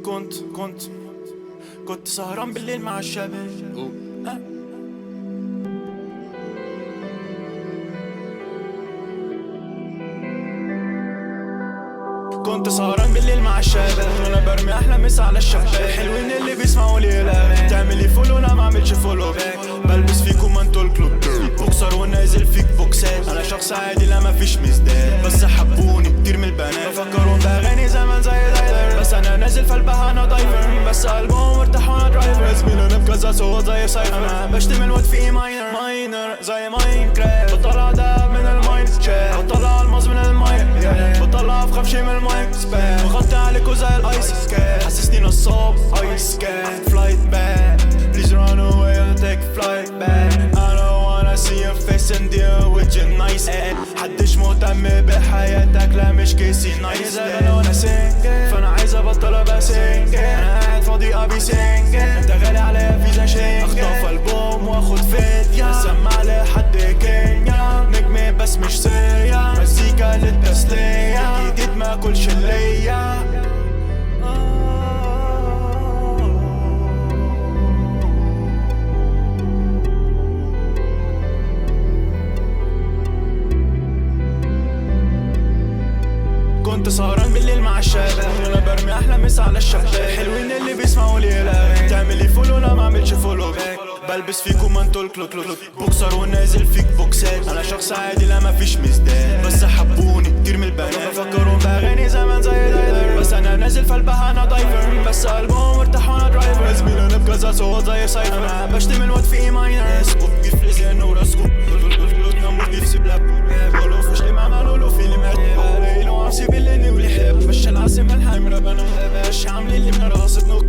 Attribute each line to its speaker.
Speaker 1: كنت سهران بالليل مع الشباب. كنت سهران بالليل مع الشباب وانا برمي احلى مسا على الشباب. الحلوين اللي بيسمعوا لي الاغاني تعملي فولو انا معملش فولو باك. بلبس فيكم انتو الكلوب بوكسر ونازل فيك بوكسات. انا شخص عادي لا مفيش مزداد بس حبوني كتير من البنات بفكرون باغاني زمان زي دايلر. بس انا نازل في البحر انا دايفر بس قلبهم مرتاح وانا درايفر. زميل انا بكذا صوت زي سايفر انا بشتم الواد في ماينر زي ماينكرافت. بطلع ده من المايند شات بطلع الماز من المايك بطلع افخف شي من المايك سبان بغطي عليكو زي الايس كات. حسسني نصاب ايس كات فلايت باك please run away and take flight back. I don't wanna see your face and deal with your nice ass. حدش مهتم بحياتك لا مش كيسي نايس زي لو انا سنجل فانا عايز ابطل ابقى سنجل. انا قاعد فاضي ابي سنجل انت غالي عليا فيزا شنجل. اخطف البوم واخد فدية اسمع لحد كينيا نجمي بس مش سريع مزيكا للتسلية جديد ما كلش ليا. كنت سهران بالليل مع الشباب وانا برمي احلى مسا على الشباب. الحلوين اللي بيسمعوا لي الاغاني تعملي فولو انا معملش فولو باك. بلبس فيكم انتو الكلوك بوكسر ونازل فيك بوكسات. انا شخص عادي لا مفيش مزداد بس حبوني كتير من البنات بفكرون باغاني زمان زي دايلر. بس انا نازل في البحر انا دايفر بس قلبهم مرتاح وانا درايفر. زميل انا بكذا صوت زي سايفر انا بشتم الواد في ماينر اسكو كيف لزين وراسكو نموت كيف سبلاب بقولو فش لي معملولو فيلم هادي ليلو عصي بالليل والحب مش العاصمة الحمرا بنو باش عاملين اللي من راسك نوك